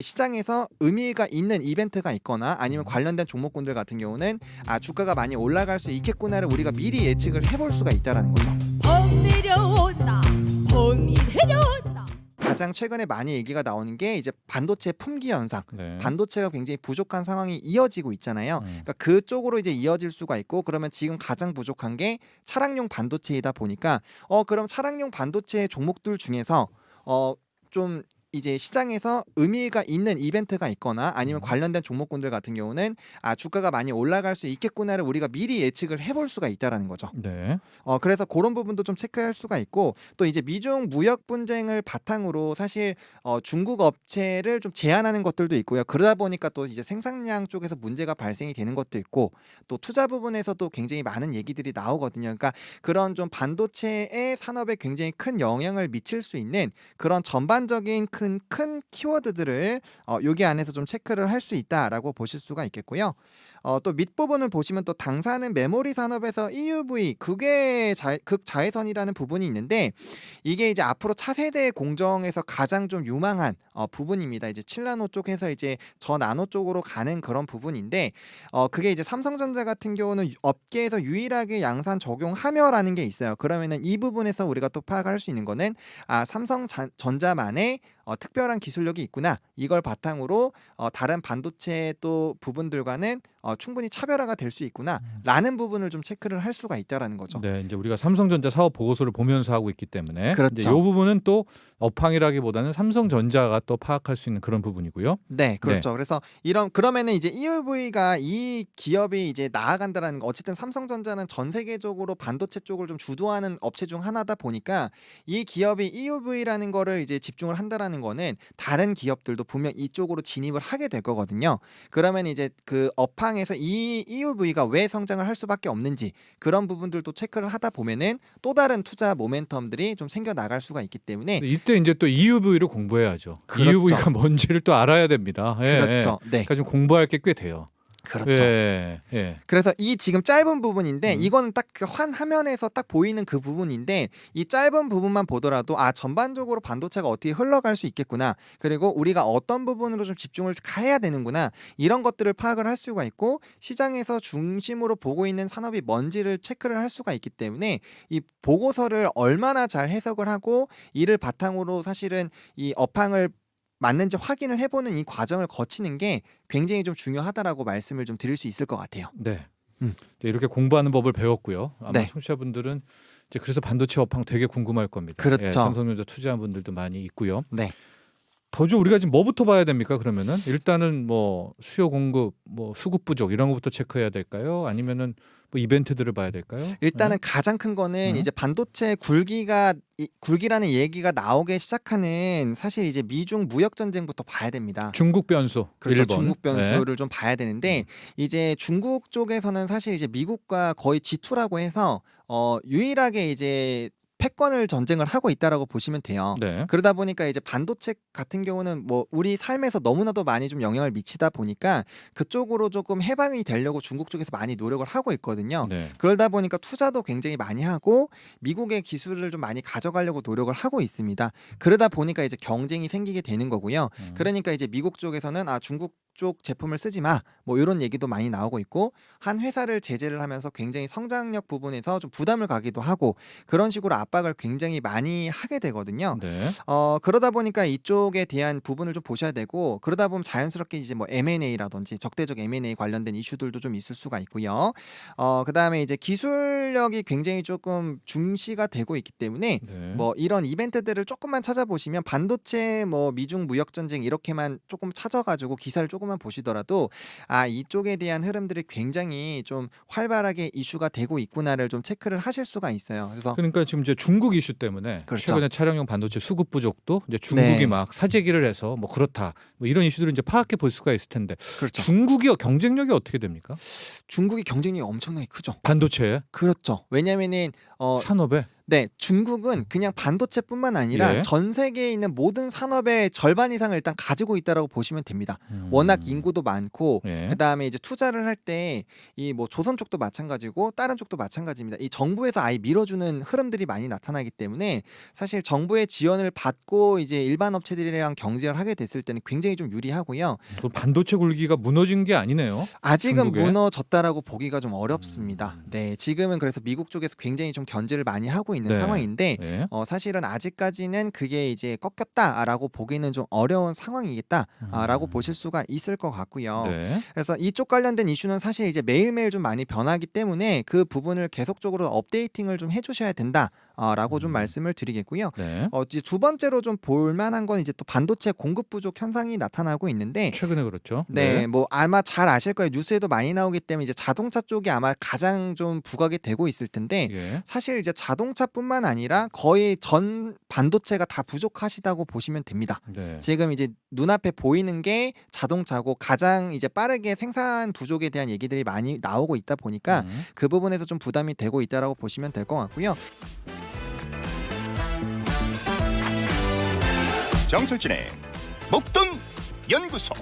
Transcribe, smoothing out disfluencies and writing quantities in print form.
시장에서 의미가 있는 이벤트가 있거나 아니면 관련된 종목군들 같은 경우는 주가가 많이 올라갈 수 있겠구나를 우리가 미리 예측을 해볼 수가 있다라는 거죠. 봄 내려온다. 봄이 내려온다. 가장 최근에 많이 얘기가 나오는 게 이제 반도체 품귀 현상. 네. 반도체가 굉장히 부족한 상황이 이어지고 있잖아요. 그러니까 그쪽으로 이제 이어질 수가 있고, 그러면 지금 가장 부족한 게 차량용 반도체이다 보니까 그럼 차량용 반도체 종목들 중에서 좀 이제 시장에서 의미가 있는 이벤트가 있거나 아니면 관련된 종목군들 같은 경우는 주가가 많이 올라갈 수 있겠구나를 우리가 미리 예측을 해볼 수가 있다라는 거죠. 네. 그래서 그런 부분도 좀 체크할 수가 있고, 또 이제 미중 무역 분쟁을 바탕으로 사실 중국 업체를 좀 제한하는 것들도 있고요. 그러다 보니까 또 이제 생산량 쪽에서 문제가 발생이 되는 것도 있고, 또 투자 부분에서도 굉장히 많은 얘기들이 나오거든요. 그러니까 그런 좀 반도체의 산업에 굉장히 큰 영향을 미칠 수 있는 그런 전반적인 큰 키워드들을 여기 안에서 좀 체크를 할 수 있다라고 보실 수가 있겠고요. 또 밑부분을 보시면 또 당사는 메모리 산업에서 EUV 극자외선이라는 부분이 있는데, 이게 이제 앞으로 차세대 공정에서 가장 좀 유망한 부분입니다. 이제 7나노 쪽에서 이제 저나노 쪽으로 가는 그런 부분인데, 그게 이제 삼성전자 같은 경우는 업계에서 유일하게 양산 적용하며라는 게 있어요. 그러면은 이 부분에서 우리가 또 파악할 수 있는 거는 삼성전자만의 특별한 기술력이 있구나. 이걸 바탕으로 다른 반도체 또 부분들과는 충분히 차별화가 될 수 있구나라는 부분을 좀 체크를 할 수가 있다라는 거죠. 네, 이제 우리가 삼성전자 사업 보고서를 보면서 하고 있기 때문에 그렇죠. 이제 이 부분은 또 업황이라기보다는 삼성전자가 또 파악할 수 있는 그런 부분이고요. 네, 그렇죠. 그래서 그러면은 이제 EUV가 이 기업이 이제 나아간다라는 거, 어쨌든 삼성전자는 전 세계적으로 반도체 쪽을 좀 주도하는 업체 중 하나다 보니까 이 기업이 EUV라는 거를 이제 집중을 한다라는 거는 다른 기업들도 분명 이쪽으로 진입을 하게 될 거거든요. 그러면 이제 그 업황에서 이 EUV가 왜 성장을 할 수밖에 없는지 그런 부분들도 체크를 하다 보면은 또 다른 투자 모멘텀들이 좀 생겨 나갈 수가 있기 때문에. 이때 이제 또 EUV를 공부해야죠. 그렇죠. EUV가 뭔지를 또 알아야 됩니다. 그렇죠. 네. 그러니까 좀 공부할 게 꽤 돼요. 그렇죠. 예. 그래서 이 지금 짧은 부분인데 이거는 딱 그 한 화면에서 딱 보이는 그 부분인데, 이 짧은 부분만 보더라도 전반적으로 반도체가 어떻게 흘러갈 수 있겠구나, 그리고 우리가 어떤 부분으로 좀 집중을 해야 되는구나, 이런 것들을 파악을 할 수가 있고, 시장에서 중심으로 보고 있는 산업이 뭔지를 체크를 할 수가 있기 때문에 이 보고서를 얼마나 잘 해석을 하고 이를 바탕으로 사실은 이 업황을 맞는지 확인을 해보는 이 과정을 거치는 게 굉장히 좀 중요하다라고 말씀을 좀 드릴 수 있을 것 같아요. 네. 이렇게 공부하는 법을 배웠고요. 아마 네. 청취자분들은 이제 그래서 반도체 업황 되게 궁금할 겁니다. 그렇죠. 삼성전자 투자한 분들도 많이 있고요. 네. 더죠. 우리가 지금 뭐부터 봐야 됩니까? 그러면은 일단은 뭐 수요 공급, 뭐 수급 부족 이런 것부터 체크해야 될까요? 아니면은 뭐 이벤트들을 봐야 될까요? 일단은 가장 큰 거는 이제 반도체 굴기라는 얘기가 나오기 시작하는, 사실 이제 미중 무역 전쟁부터 봐야 됩니다. 중국 변수, 그렇죠. 일본. 중국 변수를 좀 봐야 되는데, 이제 중국 쪽에서는 사실 이제 미국과 거의 G2라고 해서 유일하게 이제 패권을 전쟁을 하고 있다라고 보시면 돼요. 네. 그러다 보니까 이제 반도체 같은 경우는 뭐 우리 삶에서 너무나도 많이 좀 영향을 미치다 보니까 그쪽으로 조금 해방이 되려고 중국 쪽에서 많이 노력을 하고 있거든요. 네. 그러다 보니까 투자도 굉장히 많이 하고 미국의 기술을 좀 많이 가져가려고 노력을 하고 있습니다. 그러다 보니까 이제 경쟁이 생기게 되는 거고요. 그러니까 이제 미국 쪽에서는 중국 쪽 제품을 쓰지 마, 뭐 이런 얘기도 많이 나오고 있고, 한 회사를 제재를 하면서 굉장히 성장력 부분에서 좀 부담을 가기도 하고, 그런 식으로 압박을 굉장히 많이 하게 되거든요. 네. 그러다 보니까 이쪽에 대한 부분을 좀 보셔야 되고, 그러다 보면 자연스럽게 이제 뭐 M&A라든지 적대적 M&A 관련된 이슈들도 좀 있을 수가 있고요. 그다음에 이제 기술력이 굉장히 조금 중시가 되고 있기 때문에 네. 뭐 이런 이벤트들을 조금만 찾아보시면, 반도체 뭐 미중 무역 전쟁 이렇게만 조금 찾아가지고 기사를 조금만 보시더라도 이쪽에 대한 흐름들이 굉장히 좀 활발하게 이슈가 되고 있구나를 좀 체크를 하실 수가 있어요. 그래서 그러니까 지금 이제 중국 이슈 때문에 그렇죠. 최근에 차량용 반도체 수급 부족도 이제 중국이 네. 막 사재기를 해서 뭐 그렇다, 뭐 이런 이슈들을 이제 파악해 볼 수가 있을 텐데 그렇죠. 중국이 경쟁력이 어떻게 됩니까? 중국이 경쟁력이 엄청나게 크죠. 반도체에 그렇죠. 왜냐면은 산업에 네, 중국은 그냥 반도체뿐만 아니라 예. 전 세계에 있는 모든 산업의 절반 이상을 일단 가지고 있다라고 보시면 됩니다. 워낙 인구도 많고 예. 그다음에 이제 투자를 할 때 이 뭐 조선 쪽도 마찬가지고 다른 쪽도 마찬가지입니다. 이 정부에서 아예 밀어주는 흐름들이 많이 나타나기 때문에 사실 정부의 지원을 받고 이제 일반 업체들이랑 경쟁을 하게 됐을 때는 굉장히 좀 유리하고요. 그 반도체 굴기가 무너진 게 아니네요. 아직은 중국에? 무너졌다라고 보기가 좀 어렵습니다. 네, 지금은 그래서 미국 쪽에서 굉장히 좀 견제를 많이 하고 있는 네. 상황인데 예. 사실은 아직까지는 그게 이제 꺾였다라고 보기는 좀 어려운 상황이겠다라고 보실 수가 있을 것 같고요. 네. 그래서 이쪽 관련된 이슈는 사실 이제 매일매일 좀 많이 변하기 때문에 그 부분을 계속적으로 업데이팅을 좀 해주셔야 된다라고 좀 말씀을 드리겠고요. 네. 이제 두 번째로 좀 볼만한 건 이제 또 반도체 공급 부족 현상이 나타나고 있는데 최근에 그렇죠. 네, 뭐 아마 잘 아실 거예요. 뉴스에도 많이 나오기 때문에 이제 자동차 쪽이 아마 가장 좀 부각이 되고 있을 텐데 예. 사실 이제 자동차뿐만 아니라 거의 전 반도체가 다 부족하시다고 보시면 됩니다. 네. 지금 이제 눈앞에 보이는 게 자동차고 가장 이제 빠르게 생산 부족에 대한 얘기들이 많이 나오고 있다 보니까 그 부분에서 좀 부담이 되고 있다라고 보시면 될 것 같고요. 정철진의 목돈 연구소.